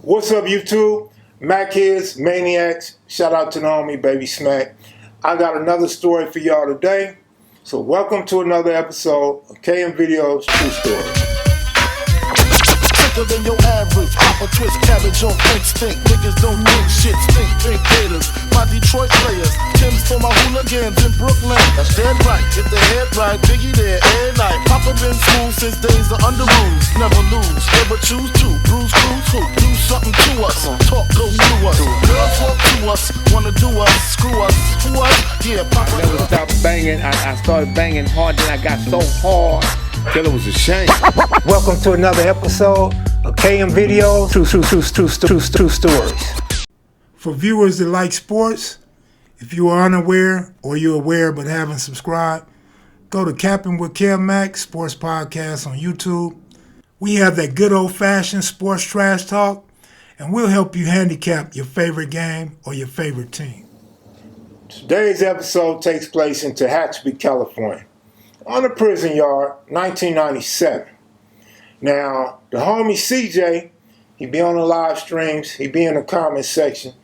What's up, YouTube? Mac Kids, Maniacs. Shout out to the homie, Baby Smack. I got another story for y'all today. So welcome to another episode of kevmacvideos True Stories. Than your average, pop a twist cabbage on instinct. Niggas don't think shit, think haters. My Detroit players, Tim's for my hooligans in Brooklyn. That's dead right, get the head right, Biggie there every night. Papa been smooth since days of under rules. Never lose, never choose to. Bruise, cruise, who? Do something to us. Talk goes through us. Girls walk to us, wanna do us, screw us, who us? Yeah, Papa. I never stopped banging. I started banging hard, then I got so hard till it was a shame. Welcome to another episode of kevmacvideos True Stories. For viewers that like sports, if you are unaware or you're aware but haven't subscribed, go to Capping with Kev Mac Sports Podcast on YouTube. We have that good old-fashioned sports trash talk, and we'll help you handicap your favorite game or your favorite team. Today's episode takes place in Tehachapi, California, on a prison yard, 1997. Now, the homie CJ, he be on the live streams, he be in the comment section,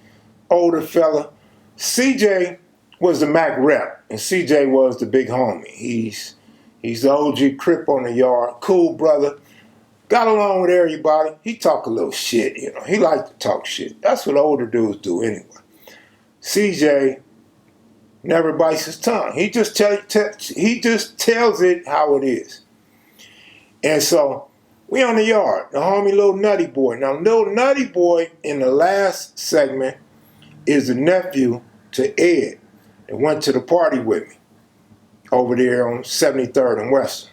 older fella. CJ was the Mac rep, and CJ was the big homie. He's the OG Crip on the yard, cool brother, got along with everybody. He talk a little shit, you know. He like to talk shit. That's what older dudes do anyway. CJ never bites his tongue. He just tells it how it is. And so we on the yard, the homie Little Nutty Boy. Now, Little Nutty Boy in the last segment is the nephew to Ed that went to the party with me over there on 73rd and Western.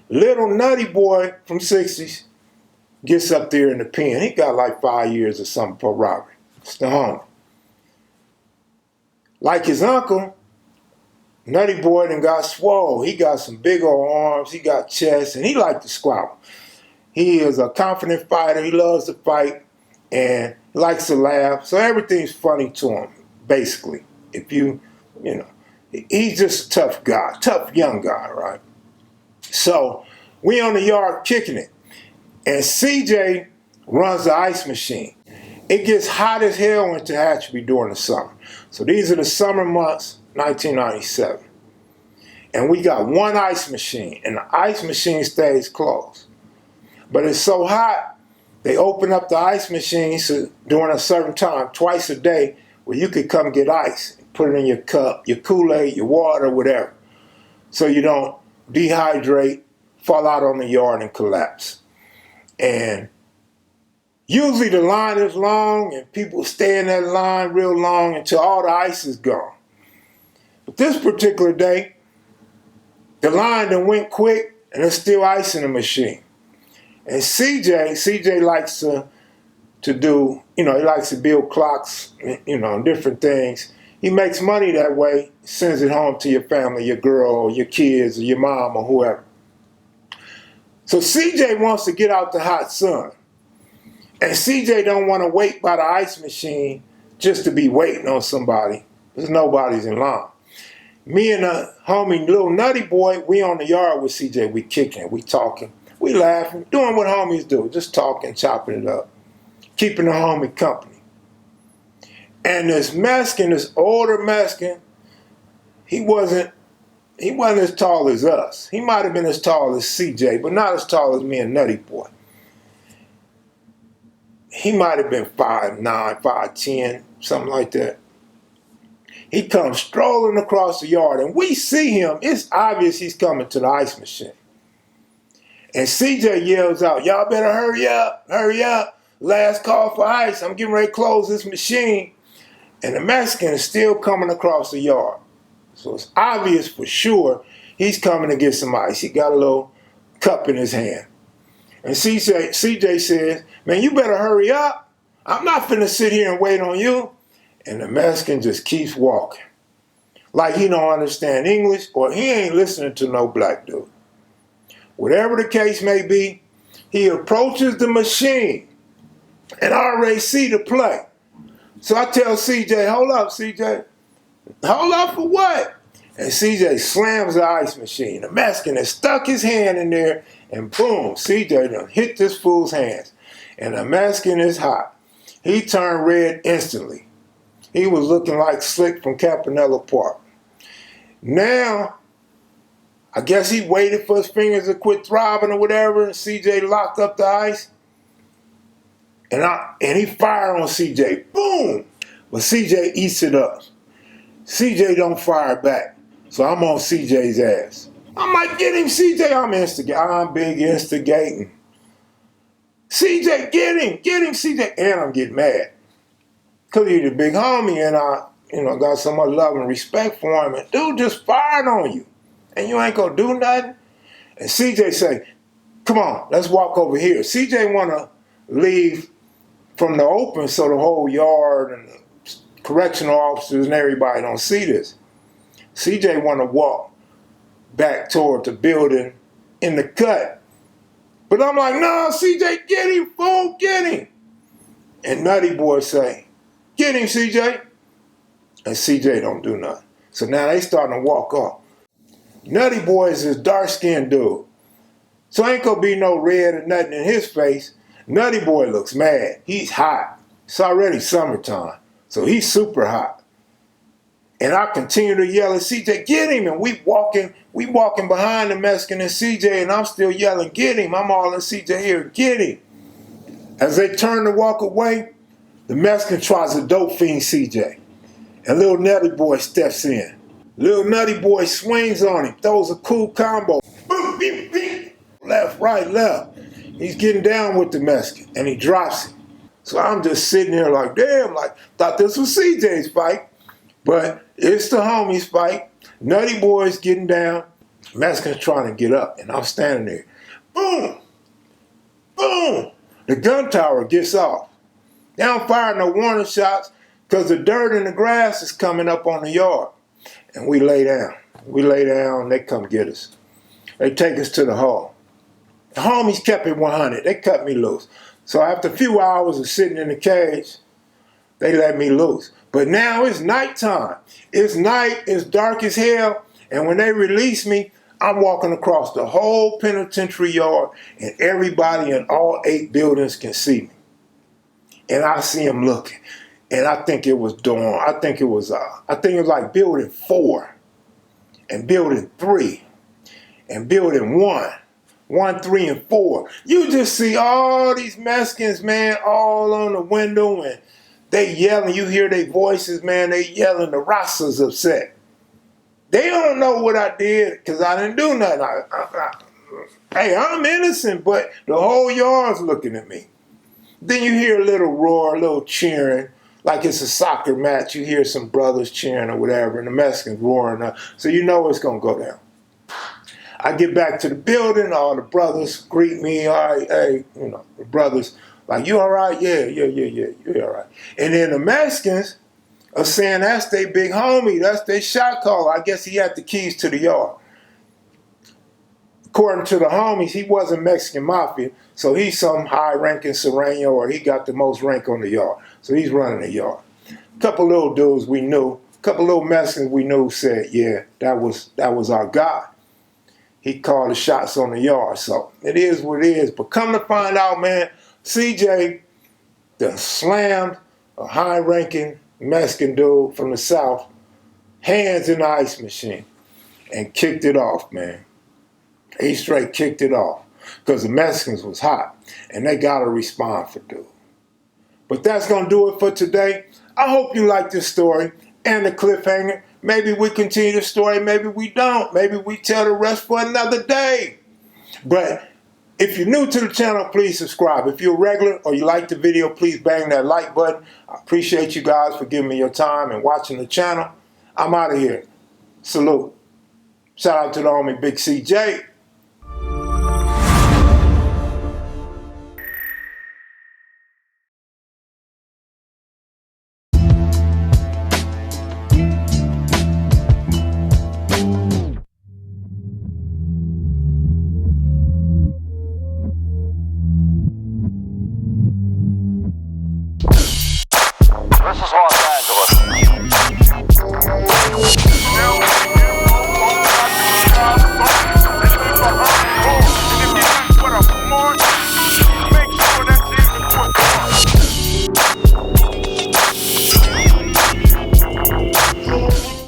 Little Nutty Boy from 60s gets up there in the pen. He got like 5 years or something for robbery. It's the homie. Like his uncle, Nutty Boy done got swole. He got some big old arms, he got chest, and he like to squabble. He is a confident fighter, he loves to fight, and likes to laugh, so everything's funny to him, basically. If you know, he's just a tough guy, tough young guy, right? So, we on the yard kicking it, and CJ runs the ice machine. It gets hot as hell in Tehachapi during the summer. So these are the summer months, 1997. And we got one ice machine, and the ice machine stays closed. But it's so hot, they open up the ice machines during a certain time, twice a day, where you could come get ice. Put it in your cup, your Kool-Aid, your water, whatever. So you don't dehydrate, fall out on the yard, and collapse. And usually the line is long, and people stay in that line real long until all the ice is gone. But this particular day, the line done went quick, and there's still ice in the machine. And CJ likes to do, you know, he likes to build clocks, you know, different things. He makes money that way, sends it home to your family, your girl, or your kids, or your mom, or whoever. So CJ wants to get out the hot sun. And CJ don't want to wait by the ice machine just to be waiting on somebody, because nobody's in line. Me and the homie Little Nutty Boy, we on the yard with CJ. We kicking, we talking, we laughing, doing what homies do, just talking, chopping it up, keeping the homie company. And this Mexican, this older Mexican, he wasn't as tall as us. He might have been as tall as CJ, but not as tall as me and Nutty Boy. He might have been 5'9", 5'10", something like that. He comes strolling across the yard, and we see him. It's obvious he's coming to the ice machine. And CJ yells out, "Y'all better hurry up, hurry up. Last call for ice. I'm getting ready to close this machine." And the Mexican is still coming across the yard. So it's obvious for sure he's coming to get some ice. He got a little cup in his hand. And CJ says, "Man, you better hurry up. I'm not finna sit here and wait on you." And the Mexican just keeps walking. Like he don't understand English, or he ain't listening to no black dude. Whatever the case may be, he approaches the machine and I already see the play. So I tell CJ, "Hold up, CJ. Hold up for what?" And CJ slams the ice machine. The Mexican has stuck his hand in there, and boom, CJ done hit this fool's hands. and the Mexican is hot. He turned red instantly. He was looking like Slick from Campanella Park. Now, I guess he waited for his fingers to quit throbbing or whatever, and CJ locked up the ice. And he fired on CJ. Boom! But CJ eats it up. CJ don't fire back. So I'm on CJ's ass. I'm like, get him, CJ. I'm big instigating. CJ, get him, CJ. And I'm getting mad. Because he's a big homie, and I got so much love and respect for him. And dude just fired on you. And you ain't gonna do nothing? And CJ say, come on, let's walk over here. CJ wanna leave from the open so the whole yard and the correctional officers and everybody don't see this. CJ wanna walk back toward the building in the cut. But I'm like, no, CJ, get him, fool, get him. And Nutty Boy say, get him, CJ. And CJ don't do nothing. So now they starting to walk off. Nutty Boy is this dark-skinned dude. So ain't gonna be no red or nothing in his face. Nutty Boy looks mad. He's hot. It's already summertime. So he's super hot. And I continue to yell at CJ, get him. And we walking behind the Mexican and CJ, and I'm still yelling, get him. I'm all in CJ here, get him. As they turn to walk away, the Mexican tries to dope fiend CJ. And little Nutty Boy steps in. Little Nutty Boy swings on him, throws a cool combo. Boom, beep, beep. Left, right, left. He's getting down with the Mexican, and he drops him. So I'm just sitting there like, damn, like, thought this was CJ's fight. But it's the homies' fight. Nutty Boy's getting down. Mexican's trying to get up, and I'm standing there. Boom! Boom! The gun tower gets off. They don't fire no warning shots because the dirt and the grass is coming up on the yard. And we lay down. We lay down, they come get us. They take us to the hall. The homies kept it 100. They cut me loose. So after a few hours of sitting in the cage, they let me loose. But now it's nighttime. It's night, it's dark as hell, and when they release me, I'm walking across the whole penitentiary yard, and everybody in all 8 buildings can see me. And I see them looking. And I think it was dawn. I think it was like building 4, and building 3, and building 1, 1, 3, and 4. You just see all these Mexicans, man, all on the window, and they yelling. You hear their voices, man. They yelling. The Raza's upset. They don't know what I did because I didn't do nothing. Hey, I'm innocent, but the whole yard's looking at me. Then you hear a little roar, a little cheering, like it's a soccer match. You hear some brothers cheering or whatever, and the Mexicans roaring up. So you know it's going to go down. I get back to the building. All the brothers greet me. All right, hey, the brothers, like, you all right? Yeah, you're all right. And then the Mexicans are saying that's their big homie. That's their shot caller. I guess he had the keys to the yard. According to the homies, he wasn't Mexican Mafia, so he's some high-ranking Serrano, or he got the most rank on the yard. So he's running the yard. A couple little dudes we knew, a couple little Mexicans we knew said, yeah, that was our guy. He called the shots on the yard. So it is what it is. But come to find out, man, CJ done slammed a high-ranking Mexican dude from the South, hands in the ice machine, and kicked it off, man. He straight kicked it off because the Mexicans was hot, and they got to respond for dude. But that's going to do it for today. I hope you like this story and the cliffhanger. Maybe we continue the story, maybe we don't. Maybe we tell the rest for another day. But if you're new to the channel, please subscribe. If you're a regular or you like the video, please bang that like button. I appreciate you guys for giving me your time and watching the channel. I'm out of here. Salute. Shout out to the homie Big CJ.